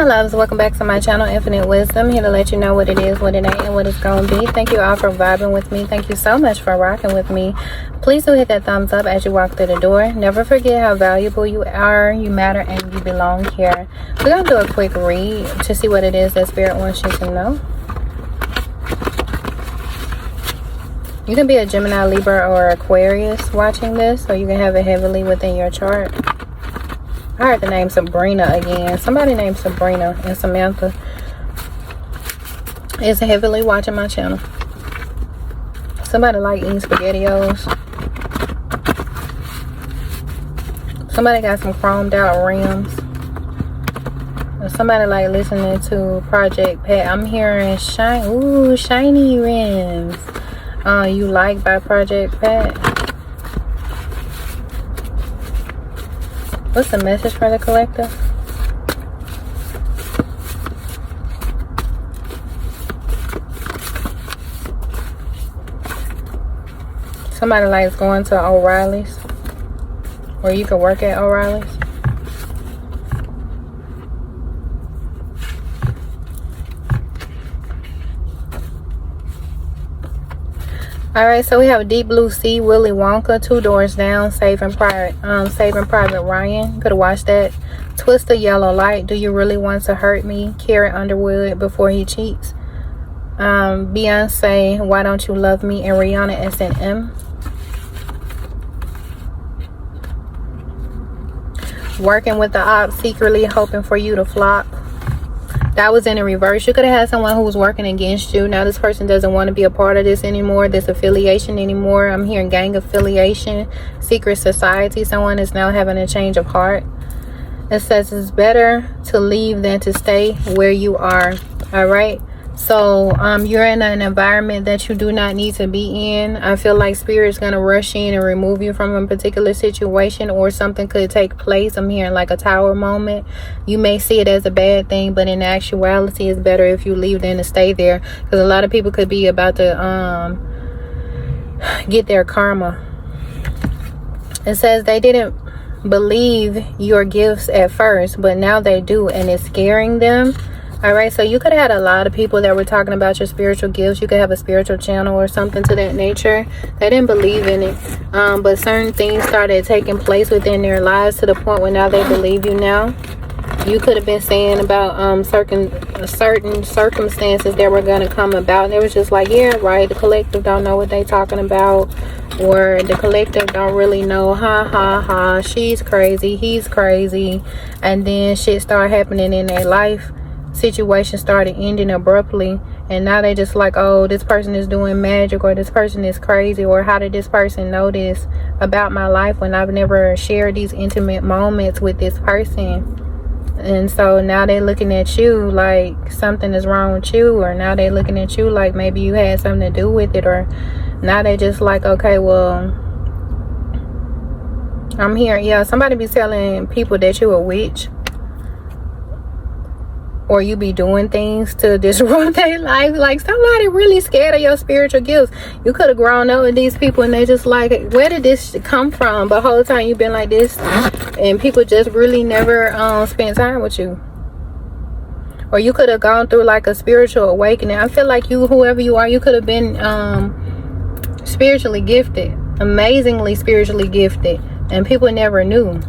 loves, welcome back to my channel, Infinite Wisdom. Here to let you know what it is, what it ain't, and what it's gonna be. Thank you all for vibing with me. Thank you so much for rocking with me. Please do hit that thumbs up as you walk through the door. Never forget how valuable you are, you matter, and you belong here. We're gonna do a quick read to see what it is that Spirit wants you to know. You can be a Gemini, Libra, or Aquarius watching this, or you can have it heavily within your chart. I heard the name Sabrina again. Somebody named Sabrina and Samantha is heavily watching my channel. Somebody like eating SpaghettiOs. Somebody got some chromed out rims. Somebody like listening to Project Pat. I'm hearing shiny rims. You like by Project Pat. What's the message for the collective? Somebody likes going to O'Reilly's, or you could work at O'Reilly's. Alright, so we have Deep Blue Sea, Willy Wonka, Two Doors Down, Saving Private Ryan. You could have watched that. Twist the Yellow Light, Do You Really Want to Hurt Me? Carrie Underwood, Before He Cheats. Beyonce, Why Don't You Love Me? And Rihanna, S&M. Working with the Opps, secretly hoping for you to flop. That was in a reverse. You could have had someone who was working against you. Now this person doesn't want to be a part of this anymore, this affiliation anymore. I'm hearing gang affiliation, secret society. Someone is now having a change of heart. It says it's better to leave than to stay where you are. All right. So you're in an environment that you do not need to be in. I feel like Spirit's going to rush in and remove you from a particular situation, or something could take place. I'm hearing like a tower moment. You may see it as a bad thing, but in actuality it's better if you leave than to stay there, because a lot of people could be about to get their karma. It says they didn't believe your gifts at first, but now they do, and it's scaring them. All right, so you could have had a lot of people that were talking about your spiritual gifts. You could have a spiritual channel or something to that nature. They didn't believe in it, but certain things started taking place within their lives to the point where now they believe you now. You could have been saying about certain circumstances that were going to come about, and it was just like, yeah, right, the collective don't know what they talking about, or the collective don't really know, she's crazy, he's crazy, and then shit started happening in their life. Situation started ending abruptly, and now they just like, oh, this person is doing magic, or this person is crazy, or how did this person know this about my life when I've never shared these intimate moments with this person? And so now they're looking at you like something is wrong with you, or now they're looking at you like maybe you had something to do with it, or now they just like, okay, well, I'm here. Yeah, somebody be telling people that you a witch, or you be doing things to disrupt their life. Like, somebody really scared of your spiritual gifts. You could have grown up with these people and they just like, where did this come from? But the whole time you've been like this, and people just really never spent time with you. Or you could have gone through like a spiritual awakening. I feel like you, whoever you are, you could have been spiritually gifted, amazingly spiritually gifted, and people never knew.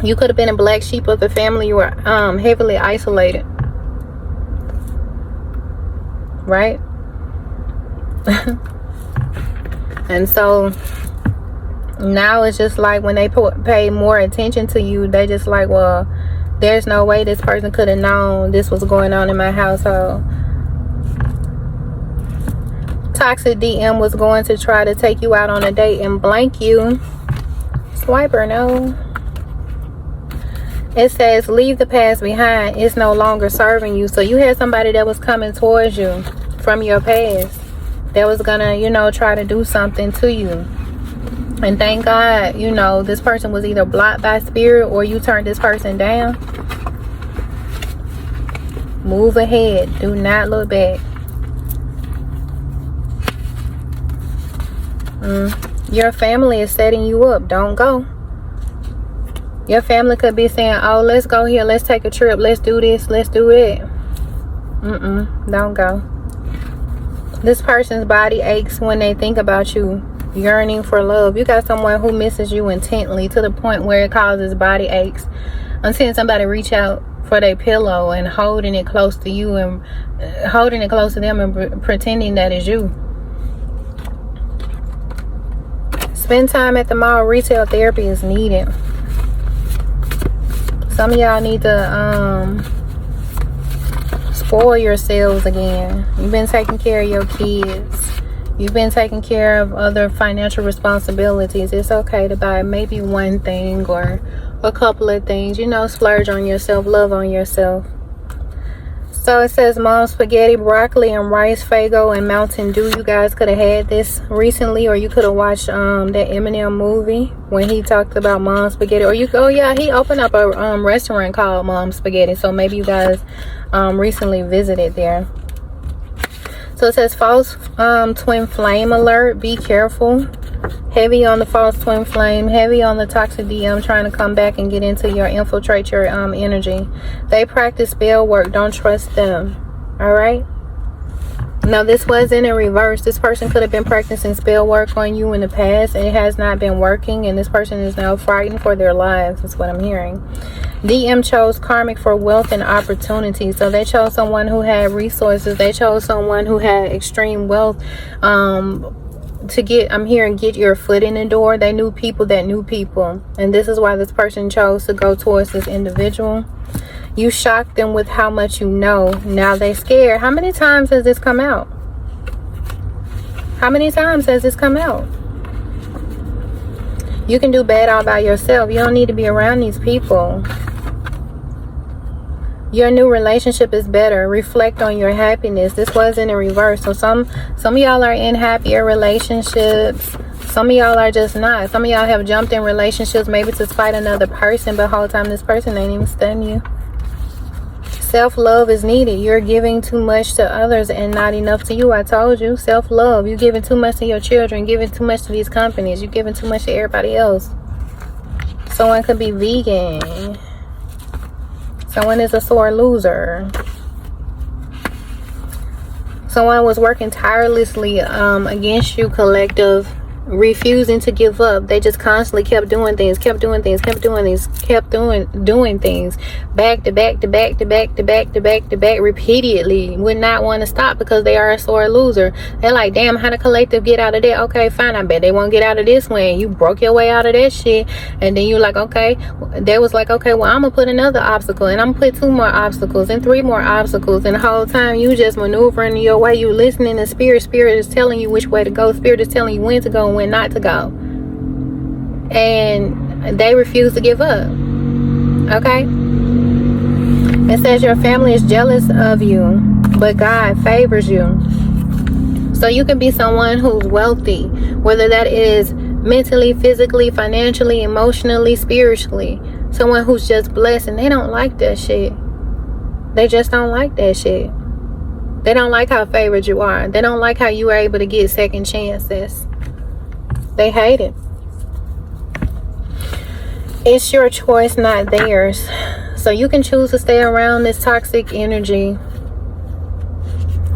You could have been a black sheep of the family. You were heavily isolated, right? And so now it's just like when they pay more attention to you, they just like, well, there's no way this person could have known this was going on in my household. Toxic DM was going to try to take you out on a date and blank you. Swiper, no. It says leave the past behind. It's no longer serving you. So you had somebody that was coming towards you from your past that was gonna, you know, try to do something to you. And thank God, you know, this person was either blocked by Spirit or you turned this person down. Move ahead. Do not look back. Your family is setting you up. Don't go. Your family could be saying, oh, let's go here, let's take a trip, let's do this, let's do it. Don't go. This person's body aches when they think about you, yearning for love. You got someone who misses you intently to the point where it causes body aches. I'm seeing somebody reach out for their pillow and holding it close to you and holding it close to them and pretending that it's you. Spend time at the mall. Retail therapy is needed. Some of y'all need to spoil yourselves again. You've been taking care of your kids. You've been taking care of other financial responsibilities. It's okay to buy maybe one thing or a couple of things. You know, splurge on yourself, love on yourself. So it says mom spaghetti, broccoli, and rice, Fago, and Mountain Dew. You guys could have had this recently, or you could have watched that Eminem movie when he talked about mom spaghetti. Or he opened up a restaurant called Mom Spaghetti. So maybe you guys recently visited there. So it says false twin flame alert. Be careful. Heavy on the false twin flame. Heavy on the toxic DM trying to come back and get into your, infiltrate your energy. They practice spell work. Don't trust them. Alright? Now this was in reverse. This person could have been practicing spell work on you in the past. And it has not been working. And this person is now frightened for their lives. That's what I'm hearing. DM chose karmic for wealth and opportunity. So they chose someone who had resources. They chose someone who had extreme wealth to get, I'm hearing, get your foot in the door. They knew people that knew people. And this is why this person chose to go towards this individual. You shocked them with how much you know. Now they scared. How many times has this come out? How many times has this come out? You can do bad all by yourself. You don't need to be around these people. Your new relationship is better. Reflect on your happiness. This was in a reverse. So some of y'all are in happier relationships. Some of y'all are just not. Some of y'all have jumped in relationships maybe to spite another person, but the whole time this person ain't even studying you. Self-love is needed. You're giving too much to others and not enough to you. I told you. Self-love. You're giving too much to your children. Giving too much to these companies. You're giving too much to everybody else. Someone could be vegan. Someone is a sore loser. Someone was working tirelessly against you, collective, refusing to give up. They just constantly kept doing things, kept doing things, kept doing things, kept doing things, back to back to back to back to back to back to back, repeatedly. Would not want to stop because they are a sore loser. They're like, damn, how the collective get out of that? Okay, fine, I bet they won't get out of this one. You broke your way out of that shit, and then you like, okay, they was like, okay, well, I'm gonna put another obstacle, and I'm gonna put 2 more obstacles and 3 more obstacles, and the whole time you just maneuvering your way. You listening to spirit is telling you which way to go. Spirit is telling you when to go and when not to go, and they refuse to give up. Okay, it says your family is jealous of you, but God favors you. So you can be someone who's wealthy, whether that is mentally, physically, financially, emotionally, spiritually. Someone who's just blessed, and they don't like that shit. They just don't like that shit. They don't like how favored you are. They don't like how you are able to get second chances. They hate it. It's your choice, not theirs. So you can choose to stay around this toxic energy.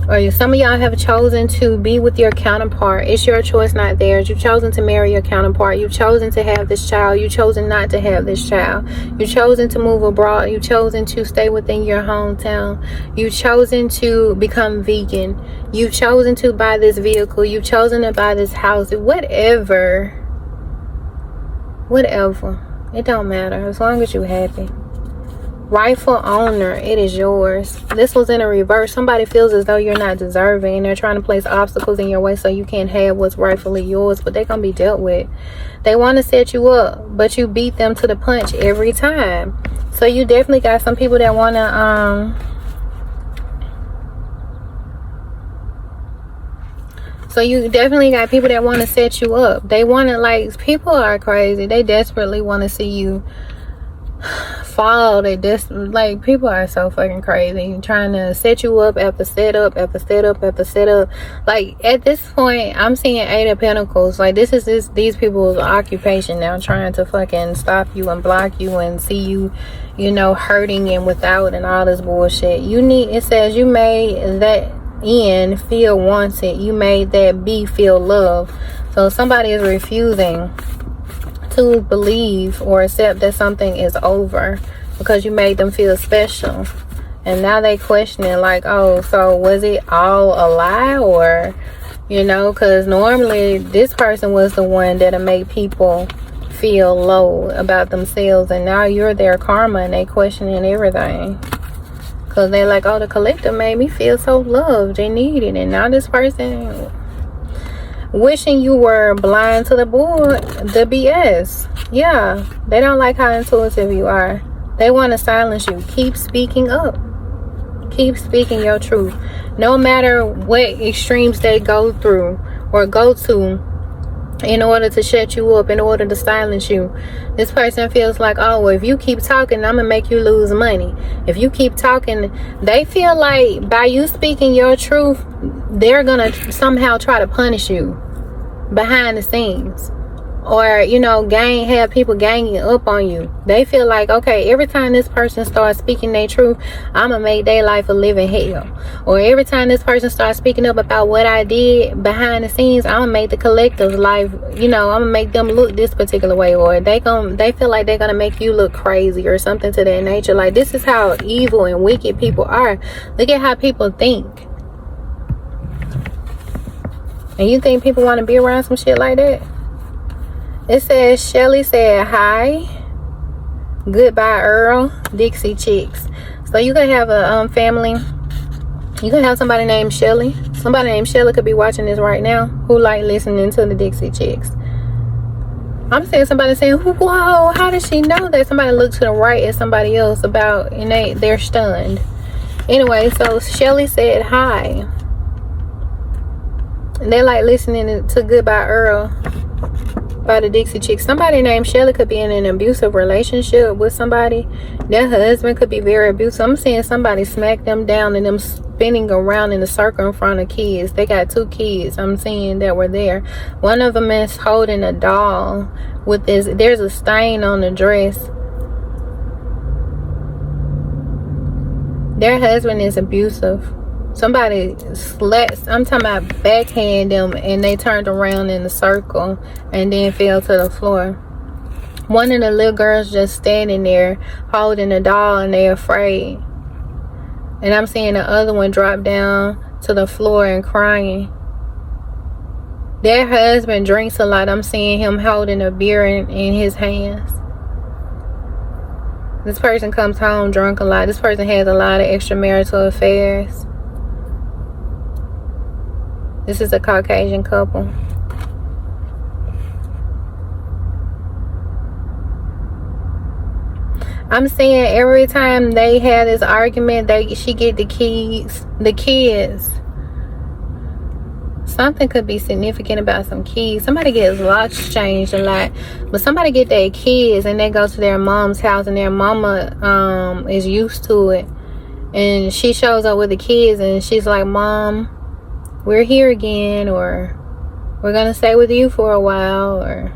Or some of y'all have chosen to be with your counterpart. It's your choice, not theirs. You've chosen to marry your counterpart. You've chosen to have this child. You've chosen not to have this child. You've chosen to move abroad. You've chosen to stay within your hometown. You've chosen to become vegan. You've chosen to buy this vehicle. You've chosen to buy this house. Whatever. It don't matter as long as you're happy. Rightful owner, it is yours. This was in a reverse. Somebody feels as though you're not deserving, and they're trying to place obstacles in your way so you can't have what's rightfully yours, but they're gonna be dealt with. They want to set you up, but you beat them to the punch every time. So you definitely got some people that want to So you definitely got people that want to set you up. They want to, like, people are crazy. They desperately want to see you fall. They just like, people are so fucking crazy, trying to set you up after setup after setup after setup. Like, at this point, I'm seeing 8 of Pentacles. Like, this is these people's occupation now, trying to fucking stop you and block you and see you, you know, hurting and without and all this bullshit. It says you made that N feel wanted, you made that B feel love. So somebody is refusing to believe or accept that something is over because you made them feel special, and now they questioning like, oh, so was it all a lie? Or, you know, because normally this person was the one that'll make people feel low about themselves, and now you're their karma and they questioning everything because they're like, oh, the collective made me feel so loved and needed, and now this person wishing you were blind to the BS. Yeah, they don't like how intuitive you are. They want to silence you. Keep speaking up. Keep speaking your truth. No matter what extremes they go through or go to in order to shut you up, in order to silence you. This person feels like, oh, well, if you keep talking, I'm gonna make you lose money. If you keep talking, they feel like by you speaking your truth, they're gonna somehow try to punish you behind the scenes, or, you know, have people ganging up on you. They feel like, okay, every time this person starts speaking their truth, I'm gonna make their life a living hell. Or every time this person starts speaking up about what I did behind the scenes, I'm gonna make the collective's life, you know, I'm gonna make them look this particular way. Or they feel like they're gonna make you look crazy or something to that nature. Like, this is how evil and wicked people are. Look at how people think. And you think people want to be around some shit like that? It says, Shelly said hi. Goodbye, Earl. Dixie Chicks. So you could have a family. You could have somebody named Shelly. Somebody named Shelly could be watching this right now who like listening to the Dixie Chicks. I'm seeing somebody saying, whoa, how does she know that? Somebody looked to the right at somebody else about, and they're stunned. Anyway, so Shelly said hi. And they like listening to Goodbye Earl by the Dixie Chicks. Somebody named Shelly could be in an abusive relationship with somebody. Their husband could be very abusive. I'm seeing somebody smack them down and them spinning around in a circle in front of kids. They got 2 kids I'm seeing that were there. One of them is holding a doll with this. There's a stain on the dress. Their husband is abusive. Somebody slapped, I'm talking about backhand them, and they turned around in a circle and then fell to the floor. One of the little girls just standing there holding a doll, and they're afraid. And I'm seeing the other one drop down to the floor and crying. Their husband drinks a lot. I'm seeing him holding a beer in his hands. This person comes home drunk a lot. This person has a lot of extramarital affairs. This is a Caucasian couple. I'm seeing every time they have this argument, she get the kids. Something could be significant about some kids. Somebody gets locks changed a lot, but somebody get their kids and they go to their mom's house, and their mama is used to it, and she shows up with the kids and she's like, Mom, we're here again, or we're gonna stay with you for a while. Or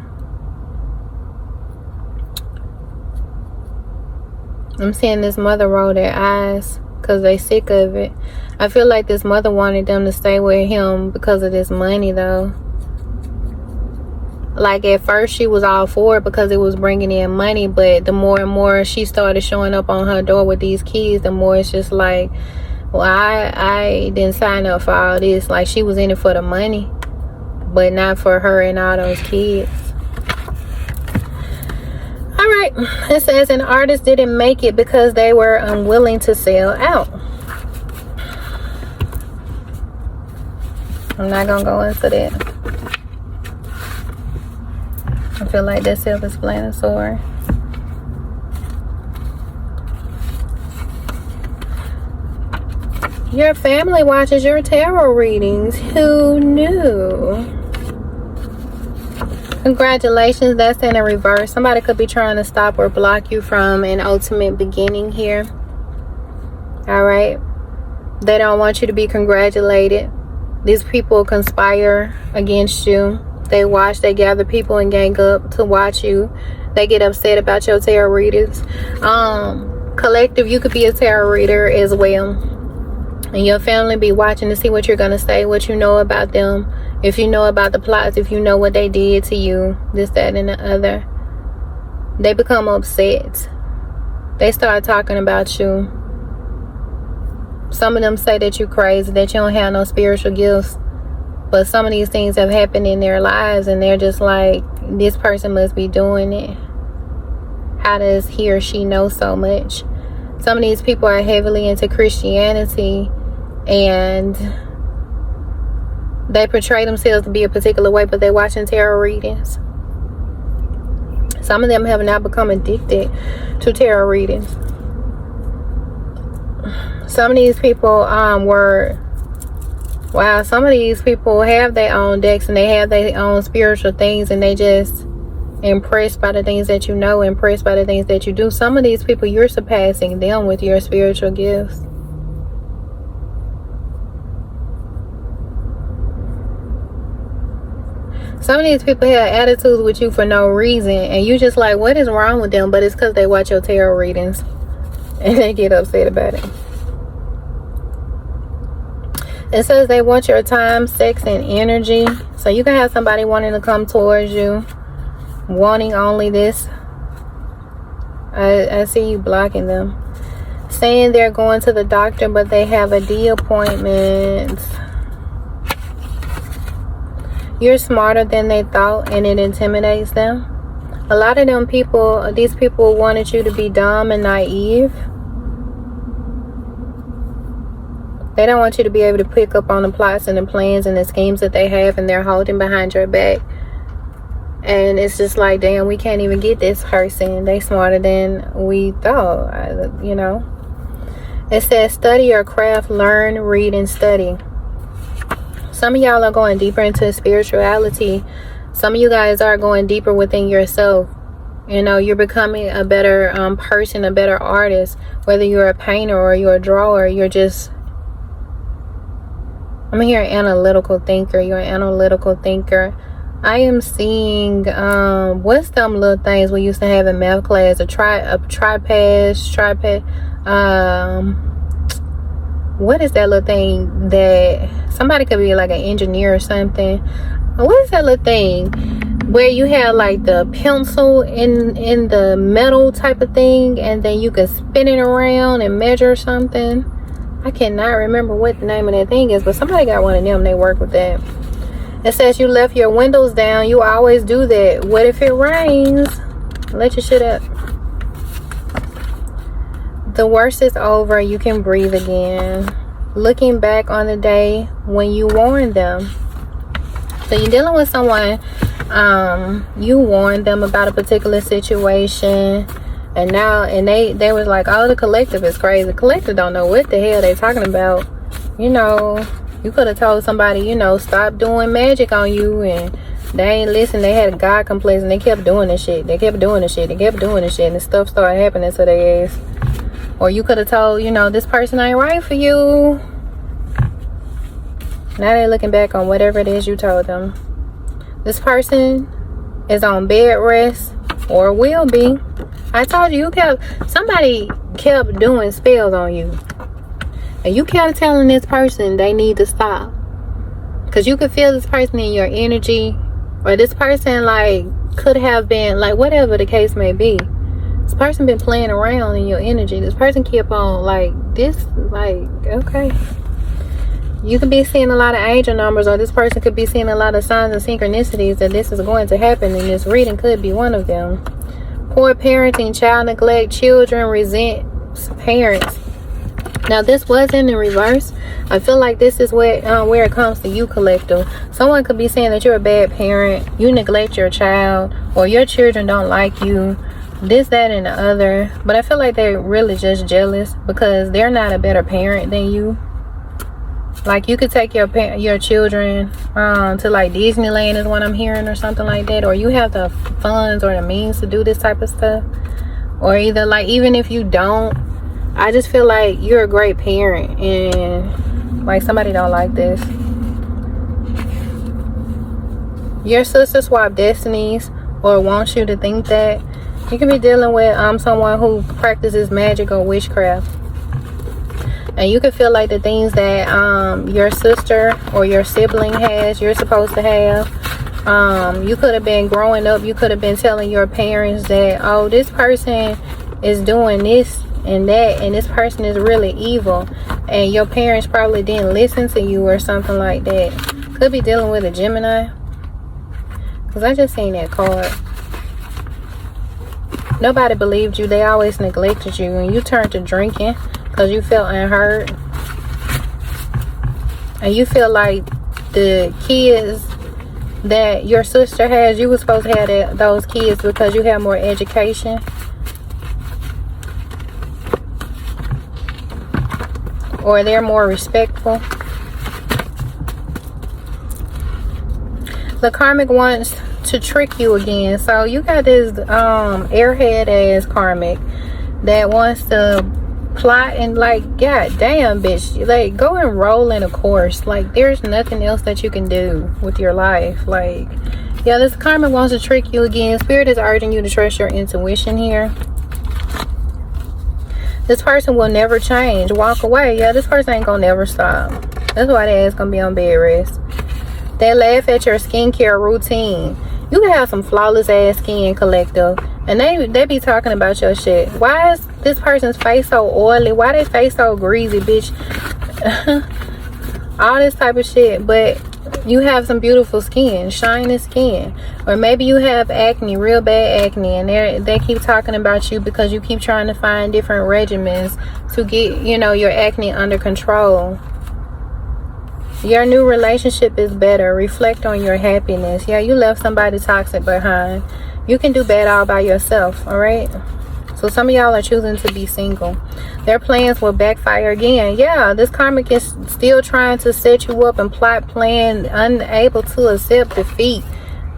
I'm seeing this mother roll their eyes because they sick of it. I feel like this mother wanted them to stay with him because of this money, though. Like, at first she was all for it because it was bringing in money, but the more and more she started showing up on her door with these kids, the more it's just like, well, I didn't sign up for all this. Like, she was in it for the money, but not for her and all those kids. Alright, it says an artist didn't make it because they were unwilling to sell out. I'm not gonna go into that. I feel like that's self-explanatory. Your family watches your tarot readings. Who knew? Congratulations, that's in a reverse. Somebody could be trying to stop or block you from an ultimate beginning here. All right, they don't want you to be congratulated. These people conspire against you. They gather people and gang up to watch you. They get upset about your tarot readings. Collective, you could be a tarot reader as well, and your family be watching to see what you're going to say, what you know about them, if you know about the plots, if you know what they did to you, this, that, and the other. They become upset. They start talking about you. Some of them say that you're crazy, that you don't have no spiritual gifts, but some of these things have happened in their lives and they're just like, this person must be doing it. How does he or she know so much? Some of these people are heavily into Christianity and they portray themselves to be a particular way, but they're watching tarot readings. Some of them have now become addicted to tarot readings. Some of these people some of these people have their own decks and they have their own spiritual things, and they just impressed by the things that you know, impressed by the things that you do. Some of these people, you're surpassing them with your spiritual gifts. Some of these people have attitudes with you for no reason, and you just like, what is wrong with them? But it's because they watch your tarot readings and they get upset about it. It says they want your time, sex, and energy. So you can have somebody wanting to come towards you, wanting only this. I see you blocking them. Saying they're going to the doctor, but they have a D appointment. You're smarter than they thought, and it intimidates them. A lot of them people, these people wanted you to be dumb and naive. They don't want you to be able to pick up on the plots and the plans and the schemes that they have, and they're holding behind your back. And it's just like, damn, we can't even get this person. They smarter than we thought, you know. It says study your craft, learn, read, and study. Some of y'all are going deeper into spirituality. Some of you guys are going deeper within yourself. You know, you're becoming a better person, a better artist. Whether you're a painter or you're a drawer, you're just... I'm here, analytical thinker. You're an analytical thinker. I am seeing, what's them little things we used to have in math class? A tripod. What is that little thing that somebody could be like an engineer or something? What is that little thing where you have like the pencil in the metal type of thing, and then you can spin it around and measure something? I cannot remember what the name of that thing is, but somebody got one of them. They work with that. It says you left your windows down. You always do that. What if it rains? Let your shit up. The worst is over. You can breathe again. Looking back on the day when you warned them. So you're dealing with someone. You warned them about a particular situation. And now, they was like, oh, the collective is crazy. The collective don't know what the hell they talking about. You know, you could have told somebody, you know, stop doing magic on you, and they ain't listen. They had a God complex, and they kept doing this shit. They kept doing this shit. And stuff started happening to their ass. Or you could have told, you know, this person ain't right for you. Now they're looking back on whatever it is you told them. This person is on bed rest, or will be. I told you, somebody kept doing spells on you. And you kept telling this person they need to stop. Because you could feel this person in your energy. Or this person, like, could have been, like, whatever the case may be. This person been playing around in your energy. This person kept on, like, this, like, okay. You could be seeing a lot of angel numbers, or this person could be seeing a lot of signs and synchronicities that this is going to happen, and this reading could be one of them. Poor parenting, child neglect, children resent parents. Now this was in the reverse. I feel like this is where it comes to you, collective. Someone could be saying that you're a bad parent, you neglect your child, or your children don't like you, this, that, and the other. But I feel like they're really just jealous because they're not a better parent than you. Like, you could take your children to like Disneyland is what I'm hearing, or something like that. Or you have the funds or the means to do this type of stuff. Or either, like, even if you don't, I just feel like you're a great parent, and like somebody don't like this. Your sister swapped destinies, or wants you to think that. You could be dealing with someone who practices magic or witchcraft. And you could feel like the things that your sister or your sibling has, you're supposed to have. You could have been growing up, you could have been telling your parents that, oh, this person is doing this and that, and this person is really evil. And your parents probably didn't listen to you or something like that. Could be dealing with a Gemini. Because I just seen that card. Nobody believed you. They always neglected you. And you turned to drinking because you felt unheard. And you feel like the kids that your sister has, you were supposed to have those kids because you have more education. Or they're more respectful. The karmic wants to trick you again. So you got this airhead ass karmic that wants to plot and, like, god damn, bitch, like, go and roll in a course. Like, there's nothing else that you can do with your life. Like, yeah, this karmic wants to trick you again. Spirit is urging you to trust your intuition here. This person will never change. Walk away. Yeah, this person ain't gonna never stop. That's why their ass gonna be on bed rest. They laugh at your skincare routine. You can have some flawless ass skin, collective, and they be talking about your shit. Why is this person's face so oily? Why they face so greasy, bitch? All this type of shit. But you have some beautiful skin, shiny skin. Or maybe you have acne, real bad acne, and they keep talking about you because you keep trying to find different regimens to get, you know, your acne under control. Your new relationship is better. Reflect on your happiness. Yeah, you left somebody toxic behind. You can do bad all by yourself, all right? So some of y'all are choosing to be single. Their plans will backfire again. Yeah, this karmic is still trying to set you up and plot, plan, unable to accept defeat.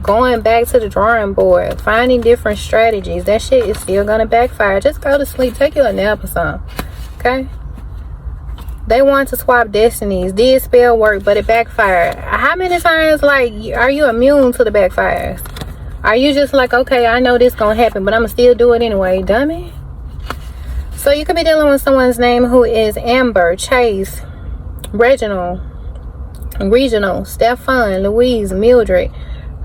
Going back to the drawing board. Finding different strategies. That shit is still going to backfire. Just go to sleep. Take you a nap or something. Okay? They want to swap destinies. Did spell work, but it backfired. How many times, like, are you immune to the backfires? Are you just like, okay, I know this gonna happen, but I'm gonna still do it anyway, dummy? So you could be dealing with someone's name who is Amber, Chase, Reginald, Regional, Stefan, Louise, Mildred,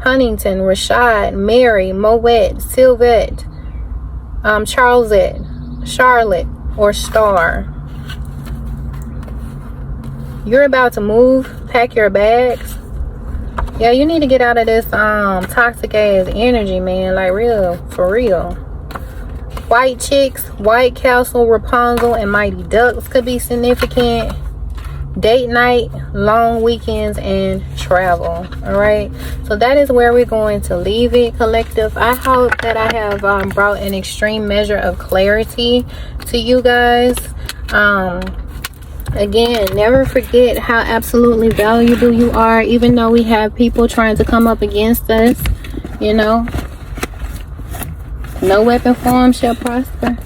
Huntington, Rashad, Mary, Moet, Sylvette, Charlesette, Charlotte, or Star. You're about to move, pack your bags. Yeah, you need to get out of this toxic ass energy, man. Like, real, for real. White chicks, White Castle, Rapunzel, and Mighty Ducks could be significant. Date night, long weekends, and travel. Alright, so that is where we're going to leave it, collective. I hope that I have brought an extreme measure of clarity to you guys. Again, never forget how absolutely valuable you are, even though we have people trying to come up against us. You know, no weapon formed shall prosper.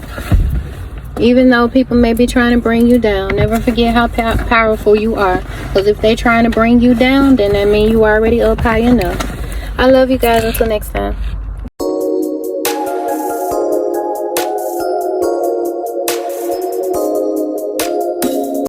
Even though people may be trying to bring you down, never forget how powerful you are. Because if they're trying to bring you down, then that means you already up high enough. I love you guys. Until next time.